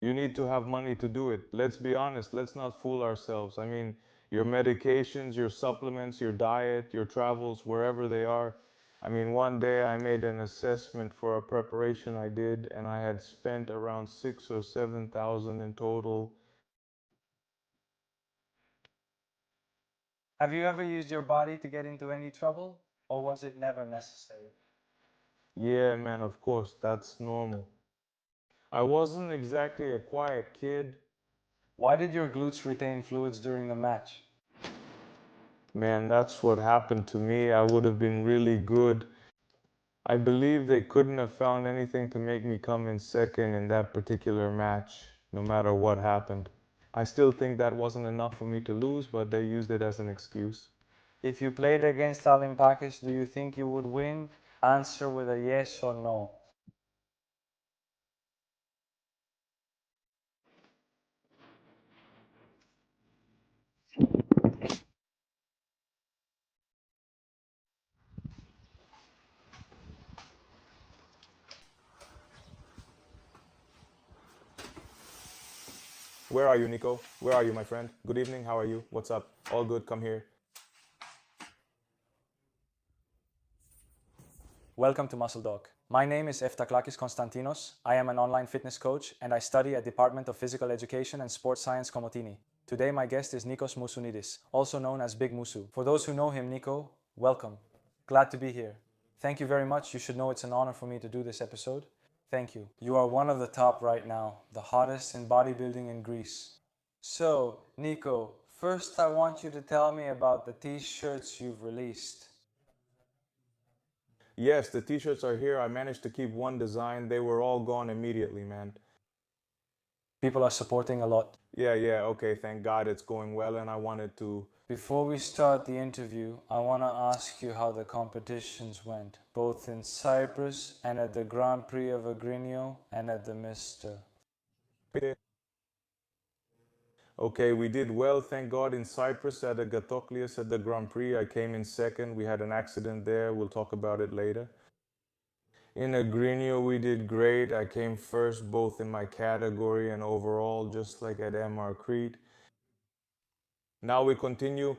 You need to have money to do it. Let's be honest, let's not fool ourselves. I mean, your medications, your supplements, your diet, your travels, wherever they are. I mean, one day I made an assessment for a preparation I did, and I had spent around 6 or 7 thousand in total. Have you ever used your body to get into any trouble, or was it never necessary? Yeah, man, of course, that's normal. I wasn't exactly a quiet kid. Why did your glutes retain fluids during the match? Man, that's what happened to me. I would have been really good. I believe they couldn't have found anything to make me come in second in that particular match, no matter what happened. I still think that wasn't enough for me to lose, but they used it as an excuse. If you played against Olympiacos, do you think you would win? Answer with a yes or no. Where are you, Nico? Where are you, my friend? Good evening, how are you? What's up? All good, come here. Welcome to Muscle Dog. My name is Eftaklakis Konstantinos. I am an online fitness coach and I study at Department of Physical Education and Sports Science Komotini. Today my guest is Nikos Mousounidis, also known as Big Musu. For those who know him, Nico, welcome. Glad to be here. Thank you very much. You should know it's an honor for me to do this episode. Thank you. You are one of the top right now, the hottest in bodybuilding in Greece. So, Nico, first I want you to tell me about the t-shirts you've released. Yes, the t-shirts are here. I managed to keep one design. They were all gone immediately, man. People are supporting a lot. Yeah, okay, thank God it's going well, and I wanted to. Before we start the interview, I want to ask you how the competitions went, both in Cyprus and at the Grand Prix of Agrinio and at the Mister. Okay, we did well, thank God, in Cyprus at the Gatoklias at the Grand Prix. I came in second. We had an accident there. We'll talk about it later. In Agrinio, we did great. I came first both in my category and overall, just like at MR Crete. Now we continue.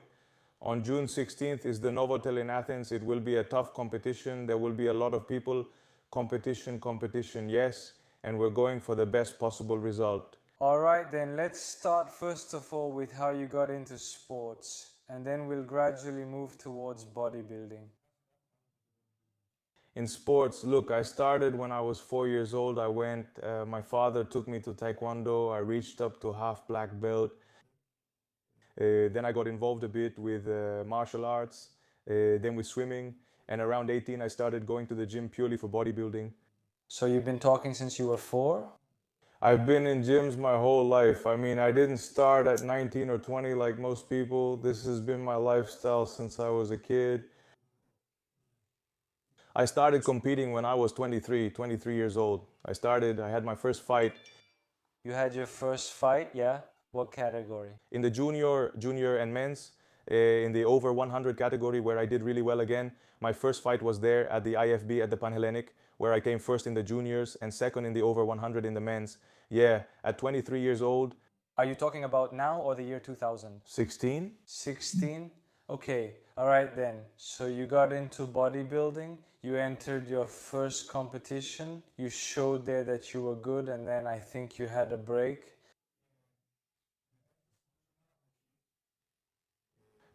On June 16th is the Novotel in Athens. It will be a tough competition. There will be a lot of people. Competition, yes. And we're going for the best possible result. Alright, then let's start first of all with how you got into sports, and then we'll gradually move towards bodybuilding. In sports, look, I started when I was 4 years old. My father took me to Taekwondo. I reached up to half black belt. Then I got involved a bit with martial arts, then with swimming. And around 18, I started going to the gym purely for bodybuilding. So you've been talking since you were 4? I've been in gyms my whole life. I mean, I didn't start at 19 or 20 like most people. This has been my lifestyle since I was a kid. I started competing when I was 23 years old. I had my first fight. You had your first fight, yeah? What category? In the junior and men's, in the over 100 category where I did really well again. My first fight was there at the IFB at the Panhellenic, where I came first in the juniors and second in the over 100 in the men's. Yeah, at 23 years old. Are you talking about now or the year 2000? 16? 16? Okay, alright then. So you got into bodybuilding, you entered your first competition, you showed there that you were good, and then I think you had a break.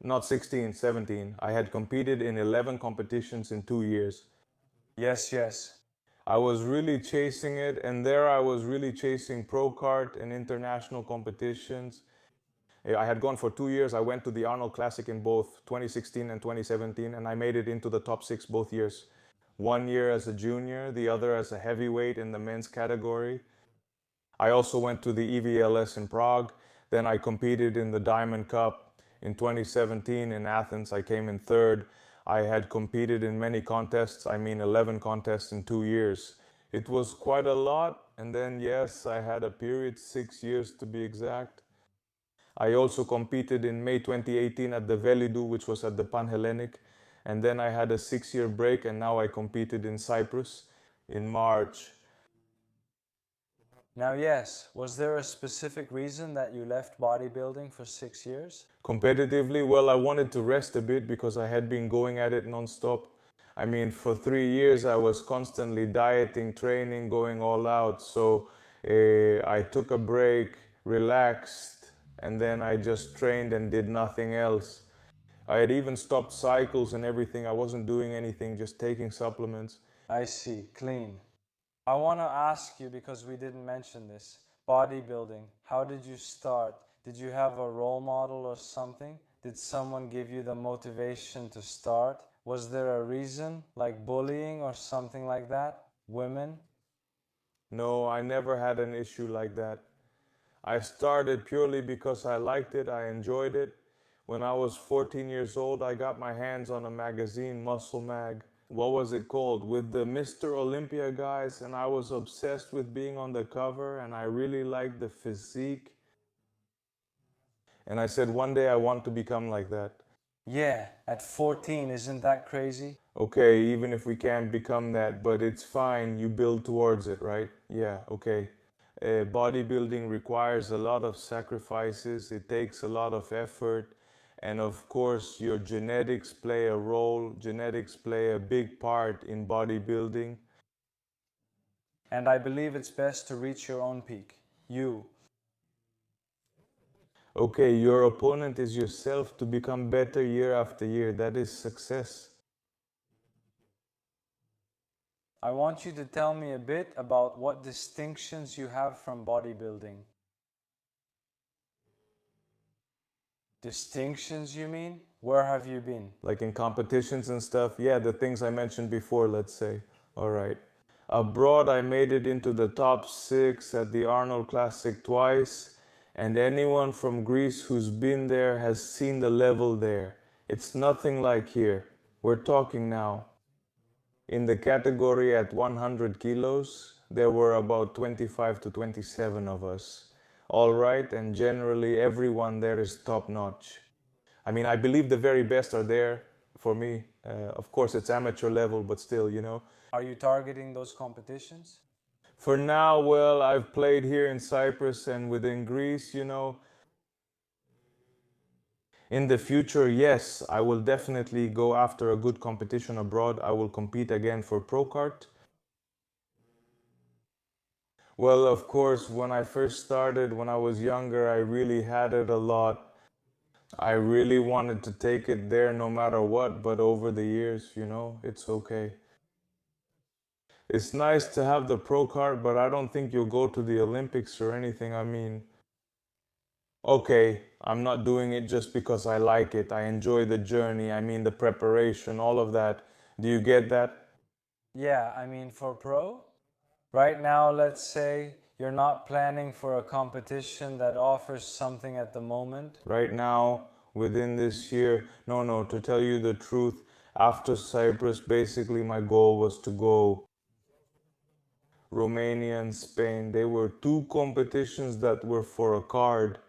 Not 16, 17. I had competed in 11 competitions in 2 years. Yes. I was really chasing it, and there I was really chasing pro kart and international competitions. I had gone for 2 years. I went to the Arnold Classic in both 2016 and 2017, and I made it into the top 6 both years. 1 year as a junior, the other as a heavyweight in the men's category. I also went to the EVLS in Prague. Then I competed in the Diamond Cup in 2017 in Athens. I came in third. I had competed in many contests, 11 contests in 2 years. It was quite a lot. And then, yes, I had a period, 6 years to be exact. I also competed in May 2018 at the Velidu, which was at the Panhellenic. And then I had a 6 year break, and now I competed in Cyprus in March. Now, yes, was there a specific reason that you left bodybuilding for 6 years? Competitively, well, I wanted to rest a bit because I had been going at it non-stop. I mean, for 3 years, I was constantly dieting, training, going all out. So I took a break, relaxed, and then I just trained and did nothing else. I had even stopped cycles and everything. I wasn't doing anything, just taking supplements. I see, clean. I want to ask you because we didn't mention this. Bodybuilding, how did you start? Did you have a role model or something? Did someone give you the motivation to start? Was there a reason, like bullying or something like that? Women? No, I never had an issue like that. I started purely because I liked it, I enjoyed it. When I was 14 years old, I got my hands on a magazine, Muscle Mag. What was it called? With the Mr. Olympia guys, and I was obsessed with being on the cover, and I really liked the physique. And I said, one day I want to become like that. Yeah, at 14, isn't that crazy? Okay, even if we can't become that, but it's fine, you build towards it, right? Yeah, okay. Bodybuilding requires a lot of sacrifices, it takes a lot of effort, and of course, your genetics play a role. Genetics play a big part in bodybuilding. And I believe it's best to reach your own peak. You. Okay, your opponent is yourself to become better year after year. That is success. I want you to tell me a bit about what distinctions you have from bodybuilding. Distinctions, you mean? Where have you been? Like in competitions and stuff. Yeah, the things I mentioned before, let's say. All right. Abroad, I made it into the top 6 at the Arnold Classic twice, and anyone from Greece who's been there has seen the level there. It's nothing like here. We're talking now. In the category at 100 kilos, there were about 25 to 27 of us. All right, and generally everyone there is top notch. I mean, I believe the very best are there for me. Of course, it's amateur level, but still, you know. Are you targeting those competitions? For now, well, I've played here in Cyprus and within Greece, you know. In the future, yes, I will definitely go after a good competition abroad. I will compete again for Pro Kart. Well, of course, when I first started, when I was younger, I really had it a lot. I really wanted to take it there no matter what, but over the years, you know, it's okay. It's nice to have the pro card, but I don't think you'll go to the Olympics or anything. I mean, okay, I'm not doing it just because I like it. I enjoy the journey. I mean, the preparation, all of that. Do you get that? Yeah, I mean, for pro? Right now, let's say you're not planning for a competition that offers something at the moment. Right now, within this year, no, to tell you the truth, after Cyprus, basically my goal was to go Romania and Spain. They were two competitions that were for a card.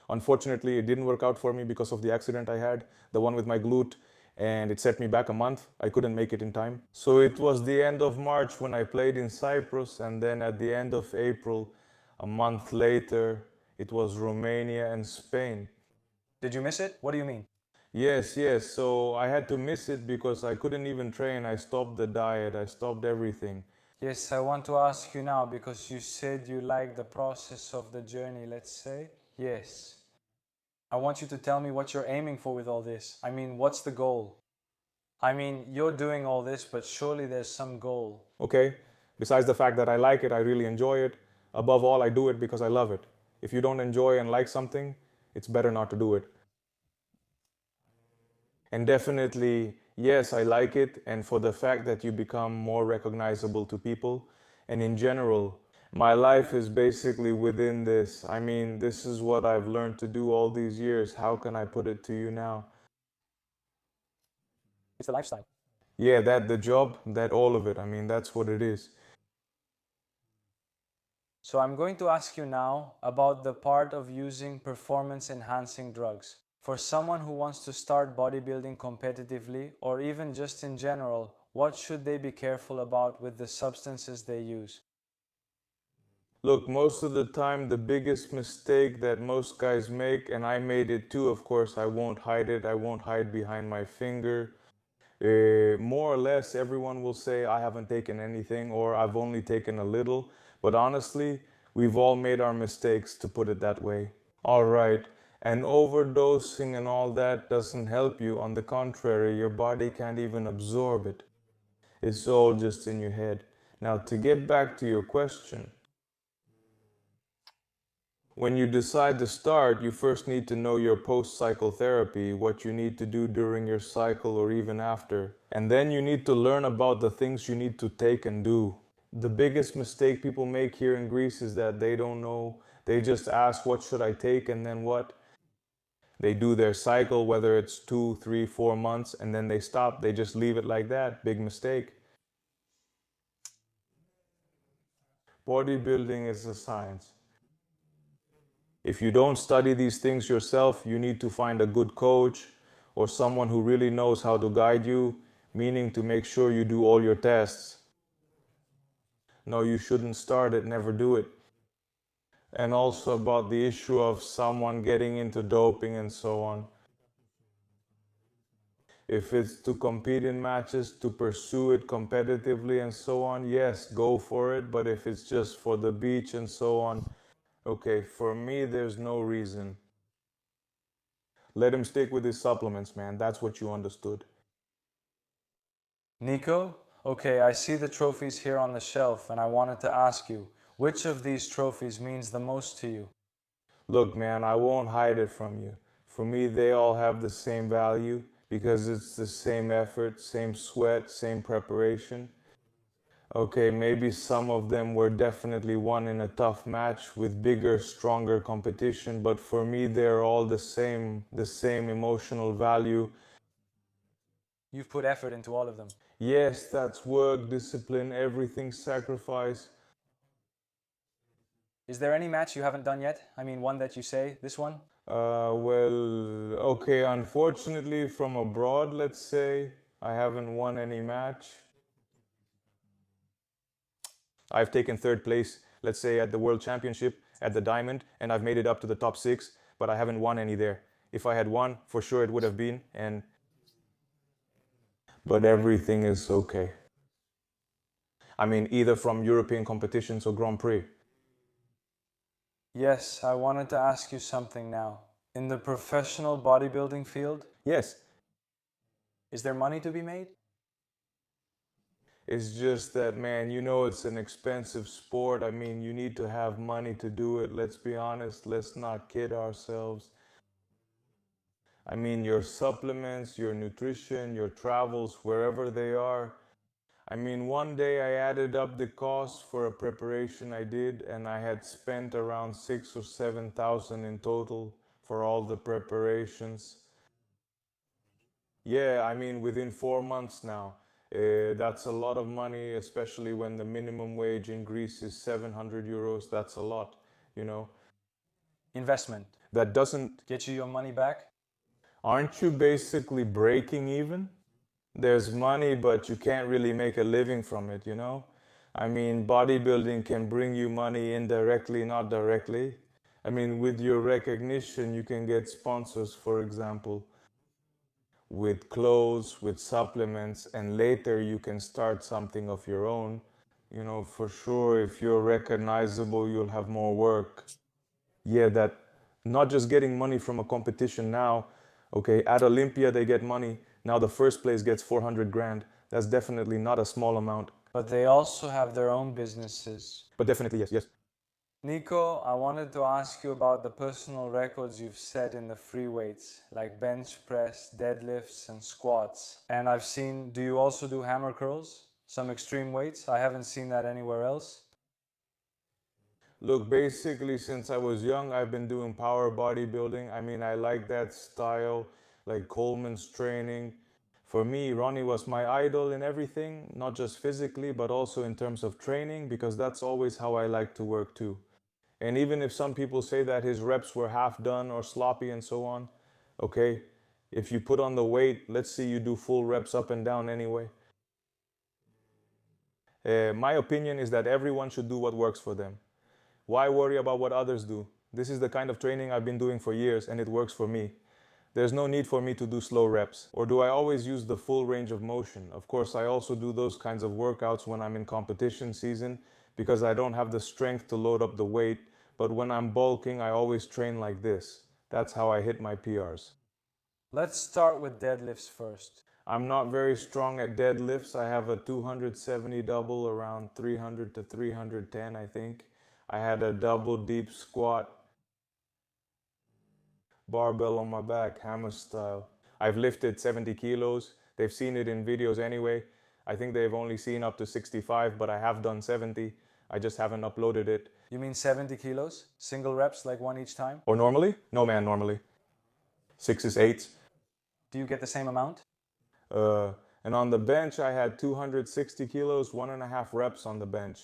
Unfortunately, it didn't work out for me because of the accident I had, the one with my glute, and it set me back a month. I couldn't make it in time. So it was the end of March when I played in Cyprus, and then at the end of April, a month later, it was Romania and Spain. Did you miss it? What do you mean? Yes. So I had to miss it because I couldn't even train. I stopped the diet, I stopped everything. Yes, I want to ask you now because you said you like the process of the journey, let's say. Yes. I want you to tell me what you're aiming for with all this. I mean, what's the goal? I mean, you're doing all this, but surely there's some goal. Okay? Besides the fact that I like it, I really enjoy it. Above all, I do it because I love it. If you don't enjoy and like something, it's better not to do it. And definitely, yes, I like it. And for the fact that you become more recognizable to people. And in general, my life is basically within this. I mean, this is what I've learned to do all these years. How can I put it to you now? It's a lifestyle. Yeah, that the job, that all of it. I mean, that's what it is. So I'm going to ask you now about the part of using performance enhancing drugs. For someone who wants to start bodybuilding competitively or even just in general, what should they be careful about with the substances they use? Look, most of the time, the biggest mistake that most guys make, and I made it too, of course, I won't hide it, I won't hide behind my finger. More or less, everyone will say, I haven't taken anything or I've only taken a little. But honestly, we've all made our mistakes, to put it that way. All right. And overdosing and all that doesn't help you. On the contrary, your body can't even absorb it. It's all just in your head. Now, to get back to your question, when you decide to start, you first need to know your post-cycle therapy, what you need to do during your cycle or even after. And then you need to learn about the things you need to take and do. The biggest mistake people make here in Greece is that they don't know. They just ask, what should I take? And then what? They do their cycle, whether it's 2, 3, 4 months, and then they stop. They just leave it like that. Big mistake. Bodybuilding is a science. If you don't study these things yourself, you need to find a good coach or someone who really knows how to guide you, meaning to make sure you do all your tests. No, you shouldn't start it, never do it. And also about the issue of someone getting into doping and so on. If it's to compete in matches, to pursue it competitively and so on, yes, go for it. But if it's just for the beach and so on, okay, for me, there's no reason. Let him stick with his supplements, man. That's what you understood. Nico, okay, I see the trophies here on the shelf and I wanted to ask you, which of these trophies means the most to you? Look, man, I won't hide it from you. For me, they all have the same value because it's the same effort, same sweat, same preparation. Okay, maybe some of them were definitely won in a tough match with bigger, stronger competition, but for me, they're all the same emotional value. You've put effort into all of them. Yes, that's work, discipline, everything sacrifice. Is there any match you haven't done yet? I mean, one that you say, this one? Well, okay, unfortunately, from abroad, let's say, I haven't won any match. I've taken third place, let's say, at the World Championship, at the Diamond, and I've made it up to the top 6, but I haven't won any there. If I had won, for sure it would have been, but everything is okay. I mean, either from European competitions or Grand Prix. Yes, I wanted to ask you something now. In the professional bodybuilding field, Yes, is there money to be made? it's just that, man, you know, it's an expensive sport. I mean, you need to have money to do it. Let's be honest. Let's not kid ourselves. I mean, your supplements, your nutrition, your travels, wherever they are. I mean, one day I added up the cost for a preparation I did, and I had spent around 6 or 7 thousand in total for all the preparations. Yeah, I mean, within 4 months now. That's a lot of money, especially when the minimum wage in Greece is 700 euros. That's a lot, you know. Investment. That doesn't. Get you your money back? Aren't you basically breaking even? There's money, but you can't really make a living from it, you know? I mean, bodybuilding can bring you money indirectly, not directly. I mean, with your recognition, you can get sponsors, for example, with clothes, with supplements, and later you can start something of your own. You know, for sure, if you're recognizable, you'll have more work. Yeah, that not just getting money from a competition now. Okay, at Olympia they get money. Now the first place gets 400 grand. That's definitely not a small amount. But they also have their own businesses. But definitely yes, yes. Nico, I wanted to ask you about the personal records you've set in the free weights, like bench press, deadlifts, and squats. And I've seen, do you also do hammer curls? Some extreme weights? I haven't seen that anywhere else. Look, basically since I was young, I've been doing power bodybuilding. I mean, I like that style, like Coleman's training. For me, Ronnie was my idol in everything, not just physically, but also in terms of training, because that's always how I like to work too. And even if some people say that his reps were half done or sloppy and so on, okay, if you put on the weight, let's see you do full reps up and down anyway. My opinion is that everyone should do what works for them. Why worry about what others do? This is the kind of training I've been doing for years and it works for me. There's no need for me to do slow reps. Or do I always use the full range of motion? Of course, I also do those kinds of workouts when I'm in competition season because I don't have the strength to load up the weight. But when I'm bulking, I always train like this. That's how I hit my PRs. Let's start with deadlifts first. I'm not very strong at deadlifts. I have a 270 double around 300 to 310, I think. I had a double deep squat, barbell on my back, hammer style. I've lifted 70 kilos. They've seen it in videos anyway. I think they've only seen up to 65, but I have done 70. I just haven't uploaded it. You mean 70 kilos? Single reps, like one each time? Or normally? No, man, normally. Sixes, eights. Do you get the same amount? And on the bench, I had 260 kilos, 1.5 reps on the bench.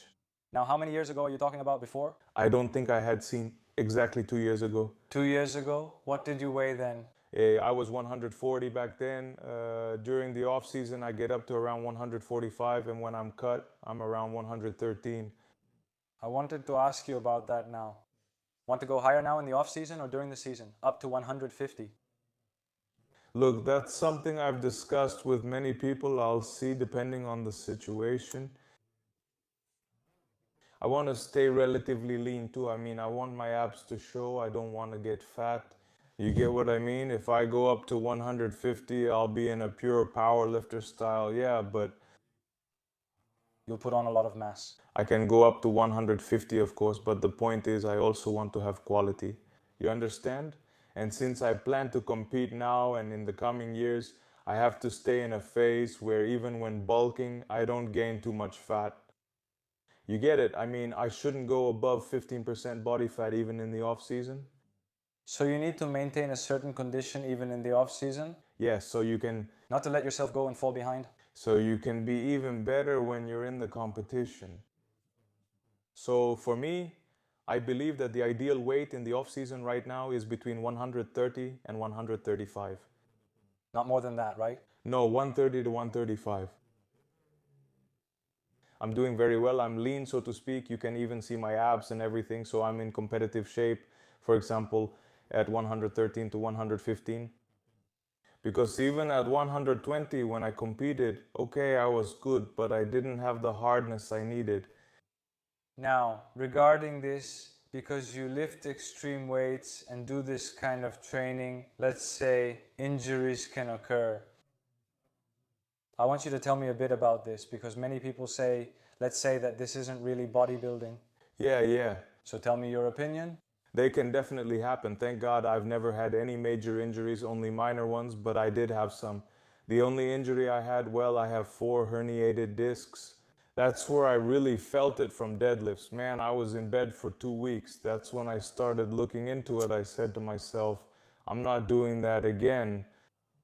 Now, how many years ago are you talking about before? I don't think I had seen exactly 2 years ago. 2 years ago? What did you weigh then? I was 140 back then. During the off season, I get up to around 145, and when I'm cut, I'm around 113. I wanted to ask you about that now. Want to go higher now in the off season or during the season? Up to 150? Look, that's something I've discussed with many people. I'll see depending on the situation. I want to stay relatively lean too. I mean, I want my abs to show. I don't want to get fat. You get what I mean? If I go up to 150, I'll be in a pure power lifter style. Yeah, but You'll put on a lot of mass. I can go up to 150, of course, but the point is I also want to have quality. You understand? And since I plan to compete now and in the coming years, I have to stay in a phase where even when bulking, I don't gain too much fat. You get it? I mean, I shouldn't go above 15% body fat even in the off season. So you need to maintain a certain condition even in the off season? Yes, so you can Not to let yourself go and fall behind? be even better when you're in the competition. So for me, I believe that the ideal weight in the off season right now is between 130 and 135. Not more than that, right? No, 130 to 135. I'm doing very well. I'm lean, so to speak. You can even see my abs and everything. So I'm in competitive shape, for example, at 113 to 115. Because even at 120, when I competed, okay, I was good, but I didn't have the hardness I needed. Now, regarding this, because you lift extreme weights and do this kind of training, let's say injuries can occur. I want you to tell me a bit about this because many people say, let's say that this isn't really bodybuilding. Yeah. So tell me your opinion. They can definitely happen. Thank God I've never had any major injuries, only minor ones, but I did have some. The only injury I had, well, I have 4 herniated discs. That's where I really felt it from deadlifts. Man, I was in bed for 2 weeks. That's when I started looking into it. I said to myself, I'm not doing that again.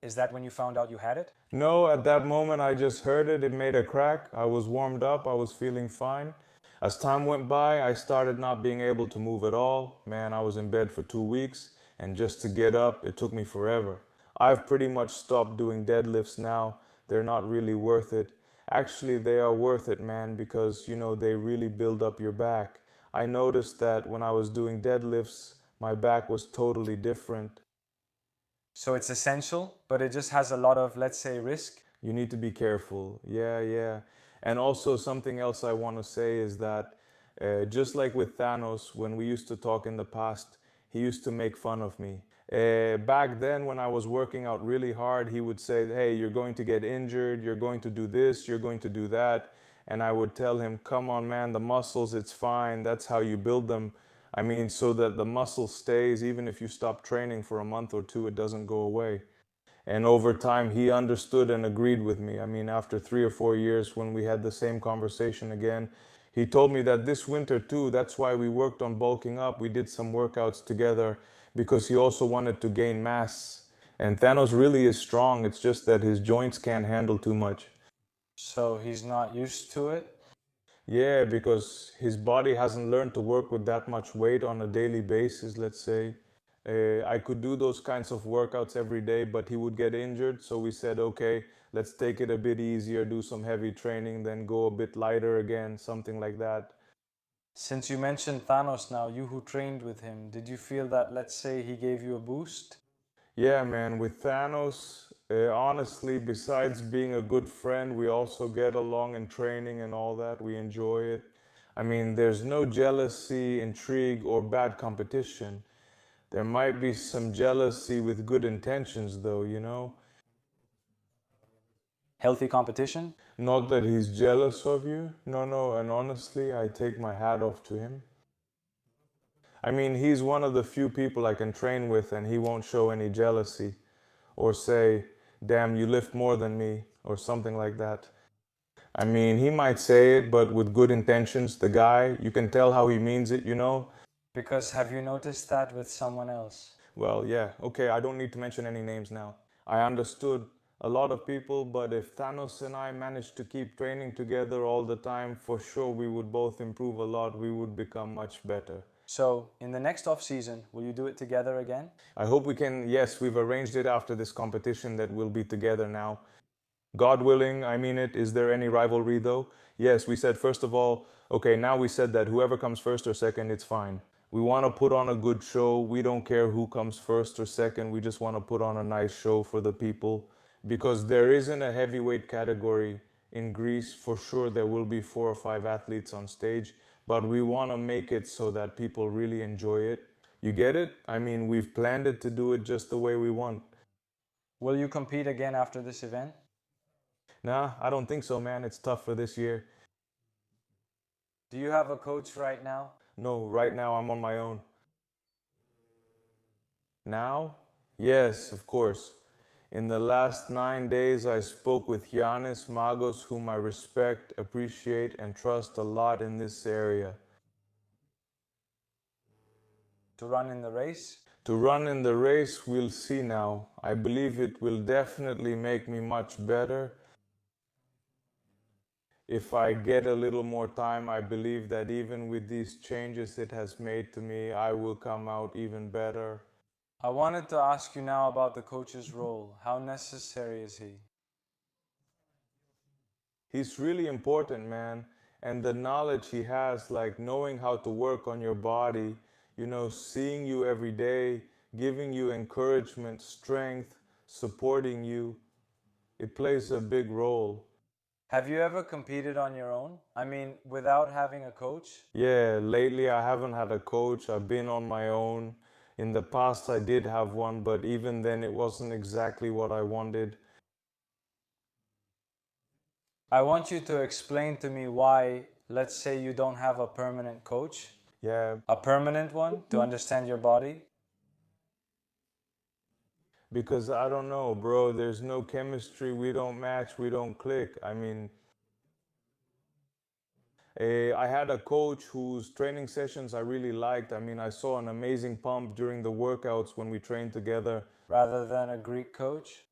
Is that when you found out you had it? No, at that moment I just heard it. It made a crack. I was warmed up. I was feeling fine. As time went by, I started not being able to move at all. Man, I was in bed for 2 weeks, and just to get up, it took me forever. I've pretty much stopped doing deadlifts now. They're not really worth it. Actually, they are worth it, man, because, they really build up your back. I noticed that when I was doing deadlifts, my back was totally different. So it's essential, but it just has a lot of, let's say, risk. You need to be careful. Yeah. And also something else I want to say is that just like with Thanos, when we used to talk in the past, he used to make fun of me. Back then, when I was working out really hard, he would say, hey, you're going to get injured, you're going to do this, you're going to do that. And I would tell him, come on, man, the muscles, it's fine. That's how you build them. I mean, so that the muscle stays, even if you stop training for a month or two, it doesn't go away. And over time, he understood and agreed with me. I mean, after 3 or 4 years, when we had the same conversation again, he told me that this winter too, that's why we worked on bulking up. We did some workouts together because he also wanted to gain mass. And Thanos really is strong. It's just that his joints can't handle too much. So he's not used to it? Yeah, because his body hasn't learned to work with that much weight on a daily basis, let's say. I could do those kinds of workouts every day, but he would get injured. So we said, okay, let's take it a bit easier, do some heavy training, then go a bit lighter again, something like that. Since you mentioned Thanos now, you who trained with him, did you feel that, let's say, he gave you a boost? Yeah, man, with Thanos, honestly, besides being a good friend, we also get along in training and all that. We enjoy it. I mean, there's no jealousy, intrigue, or bad competition. There might be some jealousy with good intentions, though, you know? Healthy competition? Not that he's jealous of you. No, no, and honestly, I take my hat off to him. I mean, he's one of the few people I can train with, and he won't show any jealousy or say, damn, you lift more than me, or something like that. I mean, he might say it, but with good intentions. The guy, you can tell how he means it, you know? Because have you noticed that with someone else? Well, yeah, okay, I don't need to mention any names now. I understood a lot of people, but if Thanos and I managed to keep training together all the time, for sure we would both improve a lot. We would become much better. So, in the next off season, will you do it together again? I hope we can, yes, we've arranged it after this competition that we'll be together now. God willing, I mean it. Is there any rivalry though? Yes, we said first of all, okay, now we said that whoever comes first or second, it's fine. We want to put on a good show. We don't care who comes first or second. We just want to put on a nice show for the people. Because there isn't a heavyweight category in Greece, for sure there will be 4 or 5 athletes on stage, but we want to make it so that people really enjoy it. You get it? I mean, we've planned it to do it just the way we want. Will you compete again after this event? Nah, I don't think so, man. It's tough for this year. Do you have a coach right now? No, right now I'm on my own. Now? Yes, of course. In the last 9 days, I spoke with Giannis Magos, whom I respect, appreciate, and trust a lot in this area. To run in the race? To run in the race, we'll see now. I believe it will definitely make me much better. If I get a little more time, I believe that even with these changes it has made to me, I will come out even better. I wanted to ask you now about the coach's role. How necessary is he? He's really important, man. And the knowledge he has, like knowing how to work on your body, you know, seeing you every day, giving you encouragement, strength, supporting you, it plays a big role. Have you ever competed on your own? I mean, without having a coach? Yeah, lately I haven't had a coach. I've been on my own. In the past, I did have one, but even then, it wasn't exactly what I wanted. I want you to explain to me why, let's say you don't have a permanent coach, Yeah, a permanent one to understand your body. because I don't know, bro. There's no chemistry. We don't match. We don't click. I mean, I had a coach whose training sessions I really liked. I mean, I saw an amazing pump during the workouts when we trained together. Rather than a Greek coach?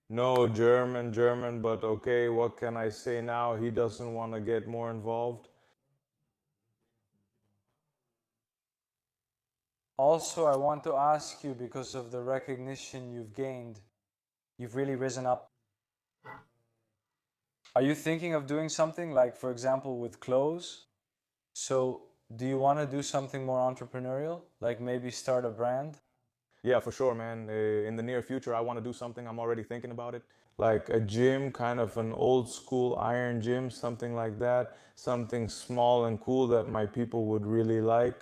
No, German, but okay, what can I say now? He doesn't want to get more involved. Also, I want to ask you, because of the recognition you've gained, you've really risen up. Are you thinking of doing something like, for example, with clothes? So, do you want to do something more entrepreneurial, like maybe start a brand? Yeah, for sure, man. In the near future, I want to do something. I'm already thinking about it. Like a gym, kind of an old school iron gym, something like that. Something small and cool that my people would really like.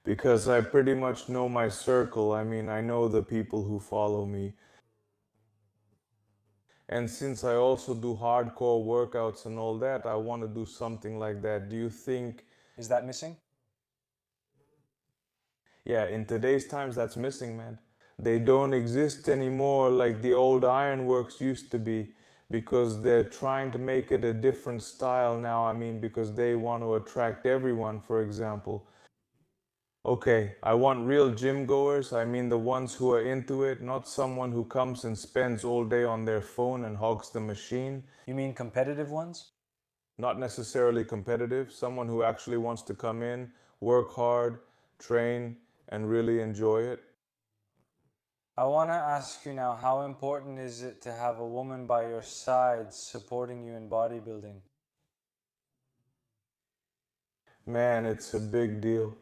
Because I pretty much know my circle. I mean, I know the people who follow me. And since I also do hardcore workouts and all that, I want to do something like that. Do you think, Is that missing? yeah, in today's times, that's missing, man. They don't exist anymore like the old ironworks used to be because they're trying to make it a different style now. I mean, because they want to attract everyone, for example. Okay, I want real gym goers. I mean, the ones who are into it, not someone who comes and spends all day on their phone and hogs the machine. You mean competitive ones? Not necessarily competitive, someone who actually wants to come in, work hard, train, and really enjoy it. I want to ask you now, how important is it to have a woman by your side supporting you in bodybuilding? Man, it's a big deal.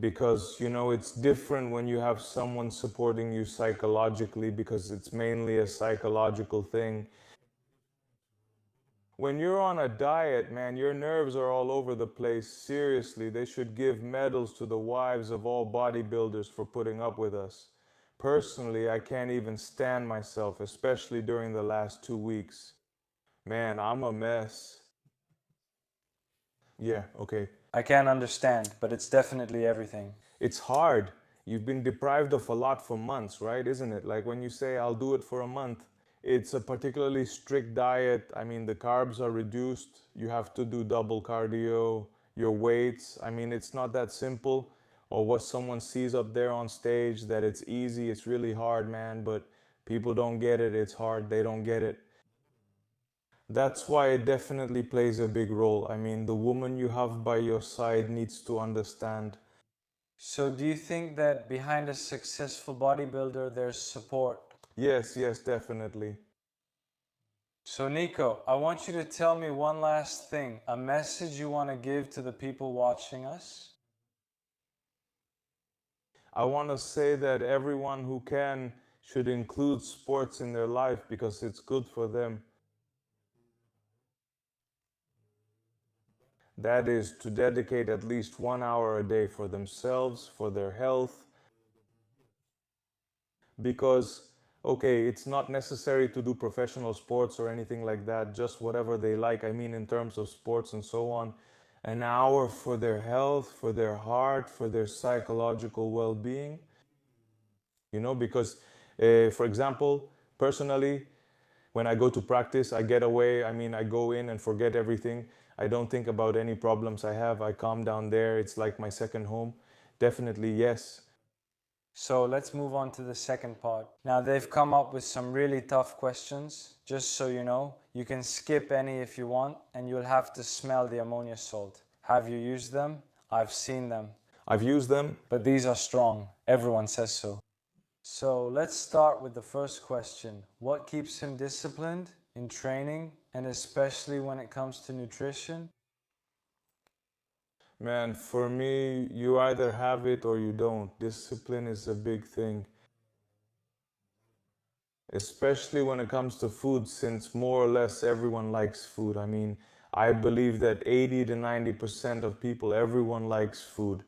Because, it's different when you have someone supporting you psychologically because it's mainly a psychological thing. When you're on a diet, man, your nerves are all over the place. Seriously, they should give medals to the wives of all bodybuilders for putting up with us. Personally, I can't even stand myself, especially during the last 2 weeks. Man, I'm a mess. Yeah, okay. I can't understand, but it's definitely everything. It's hard. You've been deprived of a lot for months, right? Isn't it? Like when you say, I'll do it for a month, it's a particularly strict diet. I mean, the carbs are reduced. You have to do double cardio, your weights. I mean, it's not that simple. Or what someone sees up there on stage that it's easy. It's really hard, man. But people don't get it. It's hard. They don't get it. That's why it definitely plays a big role. I mean, the woman you have by your side needs to understand. So, do you think that behind a successful bodybuilder there's support? Yes, yes, definitely. So, Nico, I want you to tell me one last thing, a message you want to give to the people watching us. I want to say that everyone who can should include sports in their life because it's good for them. That is to dedicate at least 1 hour a day for themselves, for their health, because, okay, it's not necessary to do professional sports or anything like that, just whatever they like. I mean, in terms of sports and so on. An hour for their health, for their heart, for their psychological well being. Because, for example, personally, when I go to practice, I get away. I mean, I go in and forget everything. I don't think about any problems I have. I calm down there. It's like my second home. Definitely, yes. So let's move on to the second part. Now they've come up with some really tough questions. Just so you know, you can skip any if you want and you'll have to smell the ammonia salt. Have you used them? I've seen them. I've used them. But these are strong. Everyone says so. So let's start with the first question. What keeps him disciplined in training and especially when it comes to nutrition? Man, for me, you either have it or you don't. Discipline is a big thing. Especially when it comes to food, since more or less everyone likes food. I mean, I believe that 80 to 90% of people, everyone likes food.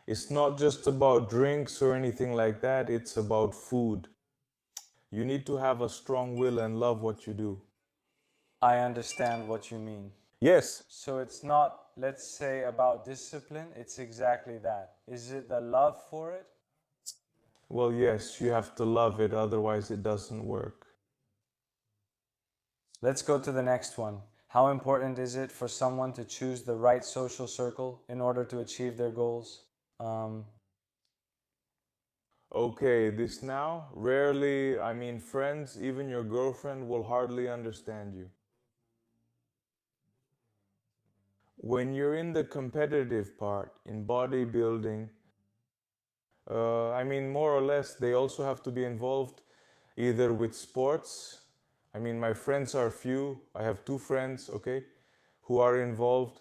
It's not just about drinks or anything like that, it's about food. You need to have a strong will and love what you do. I understand what you mean. Yes. So it's not, let's say, about discipline, it's exactly that. Is it the love for it? Well, yes, you have to love it, otherwise it doesn't work. Let's go to the next one. How important is it for someone to choose the right social circle in order to achieve their goals? Okay, this now, rarely, I mean, friends, even your girlfriend will hardly understand you. When you're in the competitive part, in bodybuilding, I mean, more or less, they also have to be involved either with sports. I mean, my friends are few. I have two friends, okay, who are involved,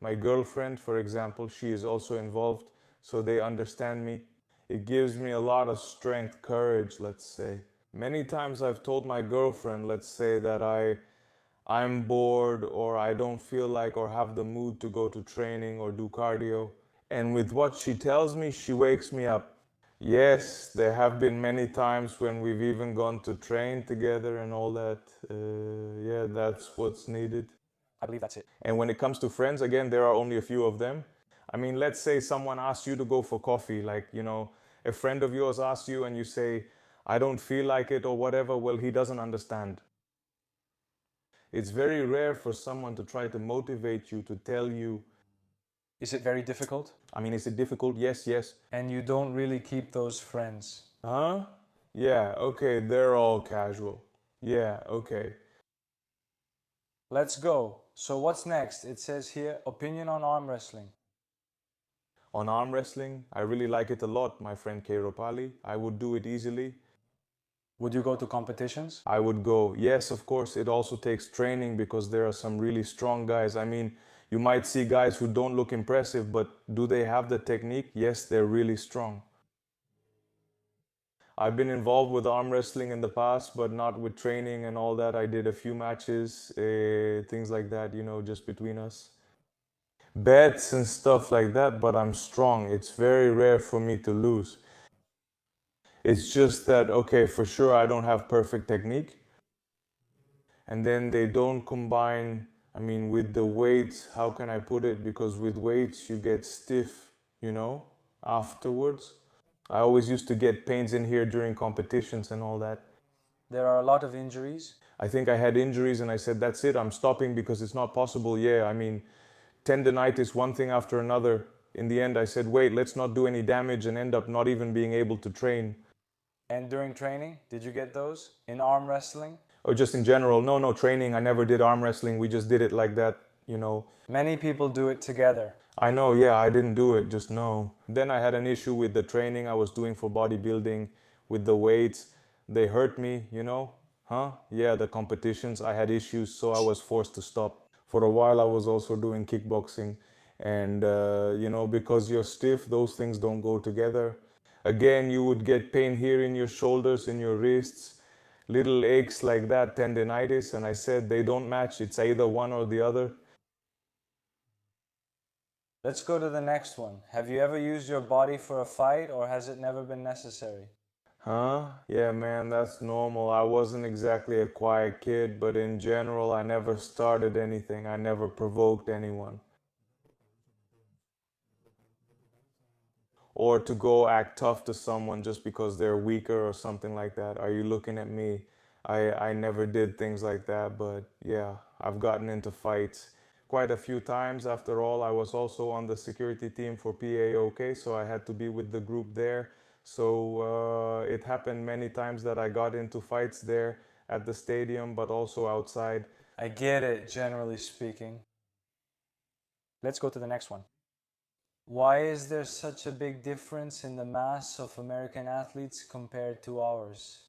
My girlfriend, for example, she is also involved, so they understand me. It gives me a lot of strength, courage, let's say. Many times I've told my girlfriend, let's say, that I'm bored or I don't feel like or have the mood to go to training or do cardio. And with what she tells me, she wakes me up. Yes, there have been many times when we've even gone to train together and all that. Yeah, that's what's needed. I believe that's it. And when it comes to friends, again, there are only a few of them. I mean, let's say someone asks you to go for coffee, like, a friend of yours asks you and you say, I don't feel like it or whatever. Well, he doesn't understand. It's very rare for someone to try to motivate you, to tell you. Is it very difficult? I mean, is it difficult? Yes, yes. And you don't really keep those friends. Huh? Yeah, okay, they're all casual. Yeah, okay. Let's go. So what's next? It says here, opinion on arm wrestling. On arm wrestling, I really like it a lot, my friend Keiropali. I would do it easily. Would you go to competitions? I would go. Yes, of course, it also takes training because there are some really strong guys. I mean, you might see guys who don't look impressive, but do they have the technique? Yes, they're really strong. I've been involved with arm wrestling in the past, but not with training and all that. I did a few matches, things like that, just between us. Bets and stuff like that, but I'm strong. It's very rare for me to lose. It's just that, okay, for sure, I don't have perfect technique. And then they don't combine, I mean, with the weights, how can I put it? Because with weights, you get stiff, afterwards. I always used to get pains in here during competitions and all that. There are a lot of injuries. I think I had injuries and I said, that's it, I'm stopping because it's not possible. Yeah, I mean, tendonitis, one thing after another. In the end, I said, wait, let's not do any damage and end up not even being able to train. And during training, did you get those? In arm wrestling? Or just in general, no training. I never did arm wrestling. We just did it like that. Many people do it together. I know, yeah, I didn't do it, just no. Then I had an issue with the training I was doing for bodybuilding with the weights. They hurt me. Huh? Yeah, the competitions, I had issues, so I was forced to stop. For a while, I was also doing kickboxing. And, because you're stiff, those things don't go together. Again, you would get pain here in your shoulders, in your wrists, little aches like that, tendinitis. And I said, they don't match. It's either one or the other. Let's go to the next one. Have you ever used your body for a fight, or has it never been necessary? Huh? Yeah, man, that's normal. I wasn't exactly a quiet kid, but in general, I never started anything. I never provoked anyone. Or to go act tough to someone just because they're weaker or something like that. Are you looking at me? I never did things like that, but yeah, I've gotten into fights quite a few times. After all, I was also on the security team for PAOK, so I had to be with the group there. So it happened many times that I got into fights there at the stadium, but also outside. I get it, generally speaking. Let's go to the next one. Why is there such a big difference in the mass of American athletes compared to ours?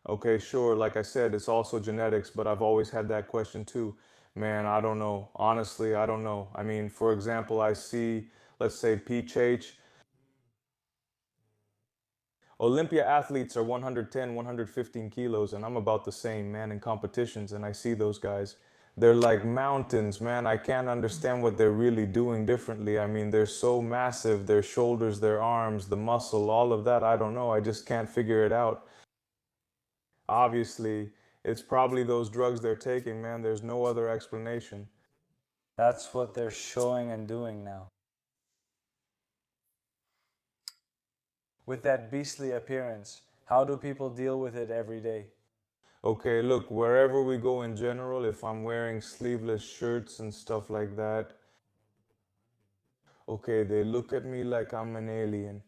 Okay, sure. Like I said, it's also genetics, but I've always had that question too. Man, I don't know. Honestly, I don't know. I mean, for example, I see, let's say, Peach H. Olympia athletes are 110, 115 kilos, and I'm about the same, man, in competitions, and I see those guys. They're like mountains, man. I can't understand what they're really doing differently. I mean, they're so massive, their shoulders, their arms, the muscle, all of that. I don't know. I just can't figure it out. Obviously, it's probably those drugs they're taking, man. There's no other explanation. That's what they're showing and doing now. With that beastly appearance, how do people deal with it every day? Okay, look, wherever we go in general, if I'm wearing sleeveless shirts and stuff like that, okay, they look at me like I'm an alien.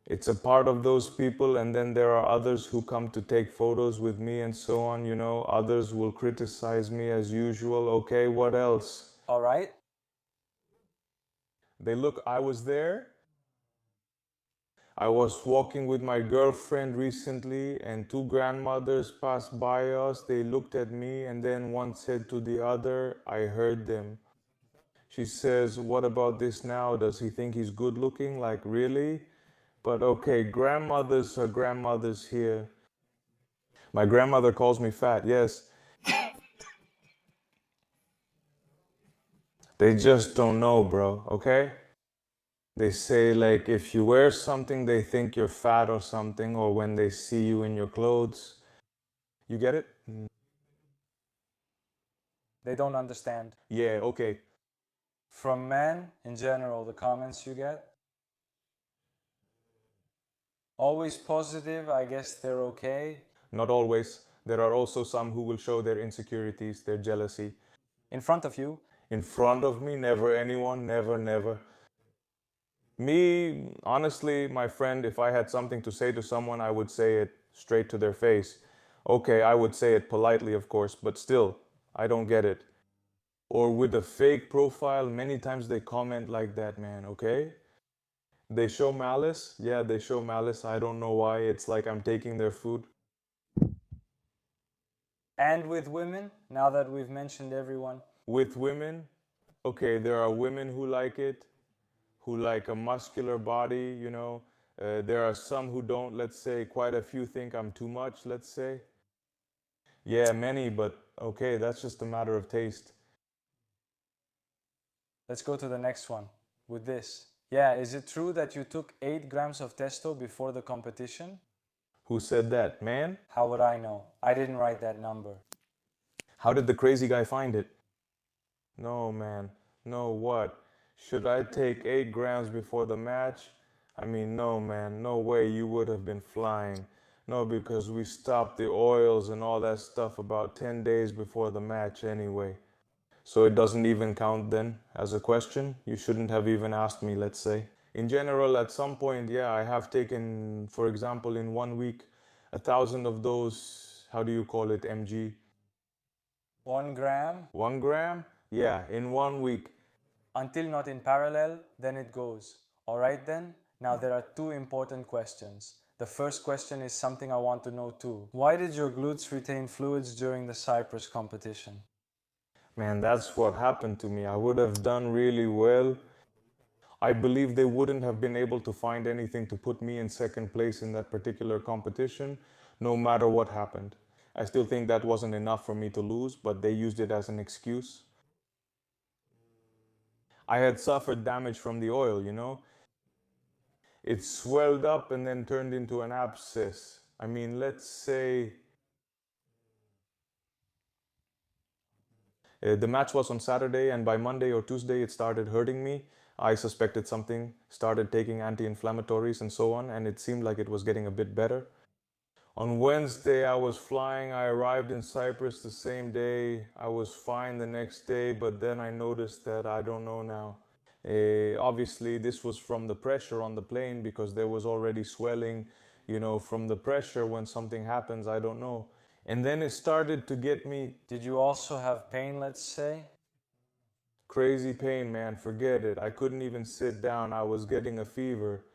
It's a part of those people, and then there are others who come to take photos with me and so on. Others will criticize me as usual. Okay, what else? All right? They look, I was there. I was walking with my girlfriend recently, and two grandmothers passed by us. They looked at me, and then one said to the other, I heard them. She says, what about this now? Does he think he's good looking? Like, really? But okay, grandmothers are grandmothers here. My grandmother calls me fat, yes. They just don't know, bro, okay? They say, like, if you wear something, they think you're fat or something, or when they see you in your clothes. You get it? They don't understand. Yeah, okay. From men, in general, the comments you get? Always positive, I guess they're okay. Not always. There are also some who will show their insecurities, their jealousy. In front of you? In front of me, never anyone, never, never. Me, honestly, my friend, if I had something to say to someone, I would say it straight to their face. Okay, I would say it politely, of course, but still, I don't get it. Or with a fake profile, many times they comment like that, man, okay? They show malice. Yeah, they show malice. I don't know why. It's like I'm taking their food. And with women, now that we've mentioned everyone, With women, okay, there are women who like it, who like a muscular body, you know. There are some who don't, let's say, quite a few think I'm too much, let's say. Yeah, many, but okay, that's just a matter of taste. let's go to the next one with this. Yeah, is it true that you took 8 grams of testo before the competition? Who said that, man? How would I know? I didn't write that number. How did the crazy guy find it? No, man. No, what? Should I take 8 grams before the match? I mean, no, man. No way you would have been flying. No, because we stopped the oils and all that stuff about 10 days before the match anyway. So it doesn't even count then as a question. You shouldn't have even asked me, let's say. In general, at some point, yeah, I have taken, for example, in 1 week, 1,000 of those, how do you call it, mg? 1 gram? 1 gram? Yeah, in 1 week. Until not in parallel, then it goes. Alright then, now there are 2 important questions. The first question is something I want to know too. Why did your glutes retain fluids during the Cyprus competition? Man, that's what happened to me. I would have done really well. I believe they wouldn't have been able to find anything to put me in second place in that particular competition, no matter what happened. I still think that wasn't enough for me to lose, but they used it as an excuse. I had suffered damage from the oil, you know? It swelled up and then turned into an abscess. I mean, let's say the match was on Saturday, and by Monday or Tuesday, it started hurting me. I suspected something, started taking anti inflammatories and so on, and it seemed like it was getting a bit better. On Wednesday, I was flying. I arrived in Cyprus the same day. I was fine the next day, but then I noticed that I don't know now. Obviously, this was from the pressure on the plane because there was already swelling, you know, from the pressure when something happens, I don't know. And then it started to get me. Did you also have pain, let's say? Crazy pain, man, forget it. I couldn't even sit down. I was getting a fever.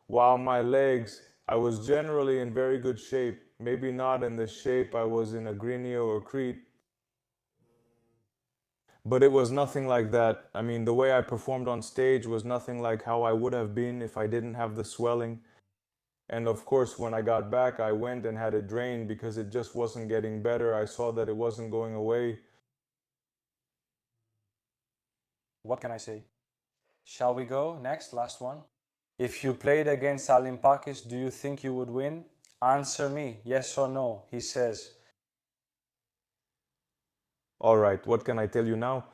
While my legs, I was generally in very good shape. Maybe not in the shape I was in Agrinio or Crete, but it was nothing like that. I mean, the way I performed on stage was nothing like how I would have been if I didn't have the swelling. And of course, when I got back, I went and had it drained because it just wasn't getting better. I saw that it wasn't going away. What can I say? Shall we go? Next, last one. If you played against Alimpakis, do you think you would win? Answer me, yes or no, he says. All right, what can I tell you now?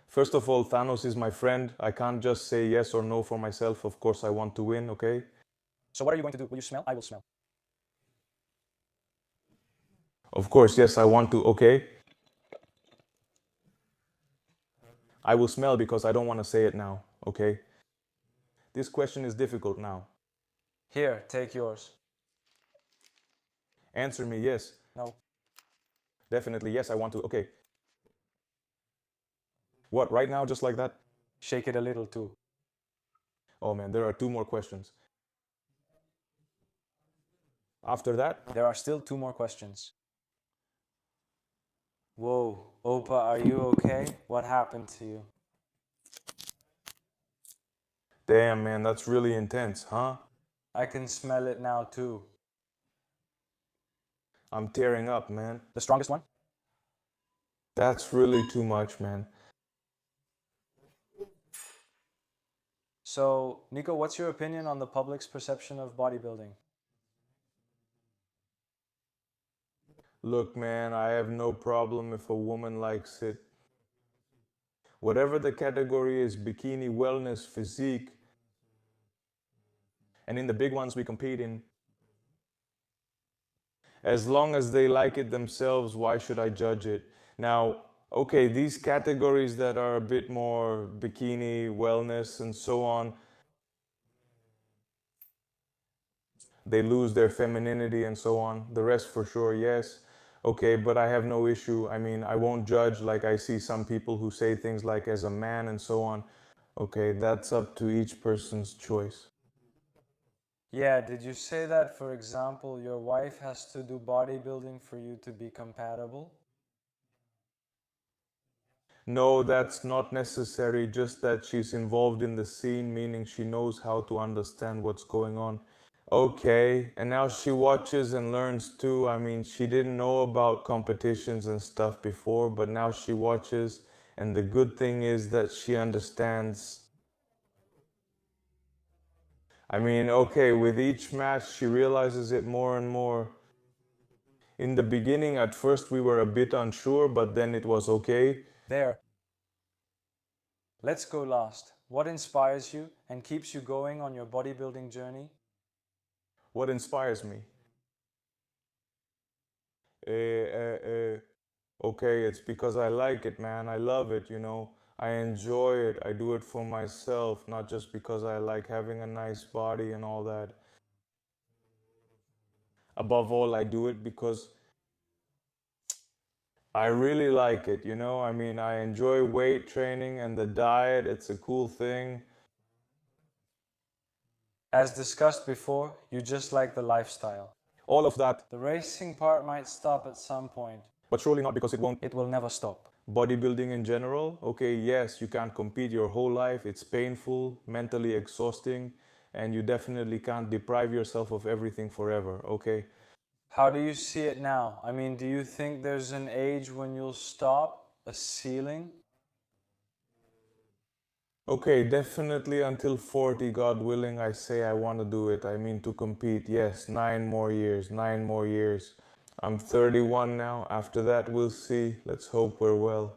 First of all, Thanos is my friend. I can't just say yes or no for myself. Of course, I want to win, okay? So what are you going to do? Will you smell? I will smell. Of course, yes, I want to, okay? I will smell because I don't want to say it now, okay? This question is difficult now. Here, take yours. Answer me yes. No. Definitely yes, I want to, okay. What, right now, just like that? Shake it a little too. Oh man, there are 2 more questions. After that, There are still 2 more questions. Whoa, Opa, are you okay? What happened to you? damn man, that's really intense, huh? I can smell it now too. I'm tearing up, man. The strongest one? That's really too much, man. So, Nico, what's your opinion on the public's perception of bodybuilding? Look, man, I have no problem if a woman likes it. Whatever the category is, bikini, wellness, physique, and in the big ones we compete in, as long as they like it themselves, why should I judge it? Now, okay, these categories that are a bit more bikini, wellness, and so on, they lose their femininity and so on. The rest for sure, yes. Okay, but I have no issue. I mean, I won't judge like I see some people who say things like as a man and so on. Okay, that's up to each person's choice. Yeah, did you say that, for example, your wife has to do bodybuilding for you to be compatible? No, that's not necessary, just that she's involved in the scene, meaning she knows how to understand what's going on. Okay, and now she watches and learns too. I mean, she didn't know about competitions and stuff before, but now she watches, and the good thing is that she understands. I mean, okay, with each match, she realizes it more and more. In the beginning, at first, we were a bit unsure, but then it was okay. There. Let's go last. What inspires you and keeps you going on your bodybuilding journey? What inspires me? Okay, it's because I like it, man. I love it, you know. I enjoy it. I do it for myself, not just because I like having a nice body and all that. Above all, I do it because I really like it, you know. I mean, I enjoy weight training and the diet. It's a cool thing. As discussed before, you just like the lifestyle. All of that, The racing part might stop at some point. but surely not because it won't. It will never stop. Bodybuilding in general, okay, yes, you can't compete your whole life. It's painful, mentally exhausting, and you definitely can't deprive yourself of everything forever, okay? How do you see it now? I mean, do you think there's an age when you'll stop? A ceiling? Okay, definitely until 40, God willing, I say I want to do it. I mean, to compete, yes, 9 more years, 9 more years. I'm 31 now. After that, we'll see. Let's hope we're well.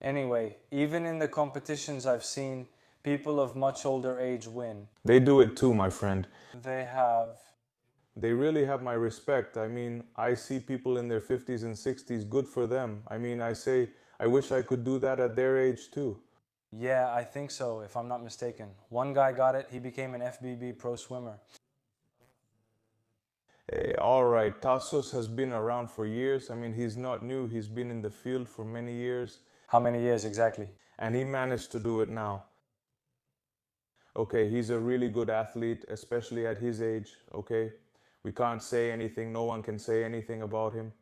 Anyway, even in the competitions I've seen, people of much older age win. They do it too, my friend. They have. They really have my respect. I mean, I see people in their 50s and 60s, good for them. I mean, I say, I wish I could do that at their age too. Yeah, I think so, if I'm not mistaken. One guy got it, he became an FBB pro swimmer. Hey, all right, Tassos has been around for years. I mean, he's not new, he's been in the field for many years, How many years exactly? and he managed to do it now. Okay, he's a really good athlete, especially at his age, okay? We can't say anything, no one can say anything about him.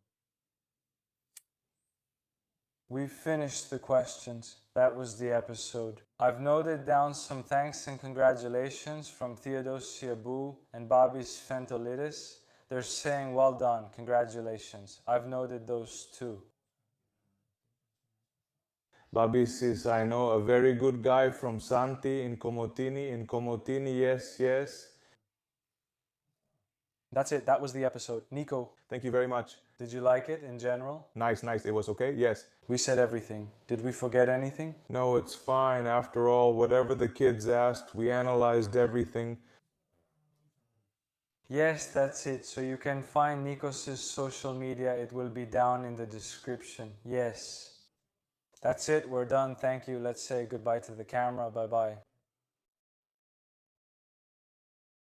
We finished the questions. That was the episode. I've noted down some thanks and congratulations from Theodosia Bu and Babis Fentolidis. They're saying well done, congratulations. I've noted those too. Babi says, I know a very good guy from Santi in Komotini. In Komotini, yes, yes. That's it, that was the episode. Nico, Thank you very much. did you like it in general? Nice, nice. It was okay? Yes. We said everything. Did we forget anything? No, it's fine. After all, whatever the kids asked, we analyzed everything. Yes, that's it. So you can find Nikos' social media. It will be down in the description. Yes. That's it. We're done. Thank you. Let's say goodbye to the camera. Bye-bye.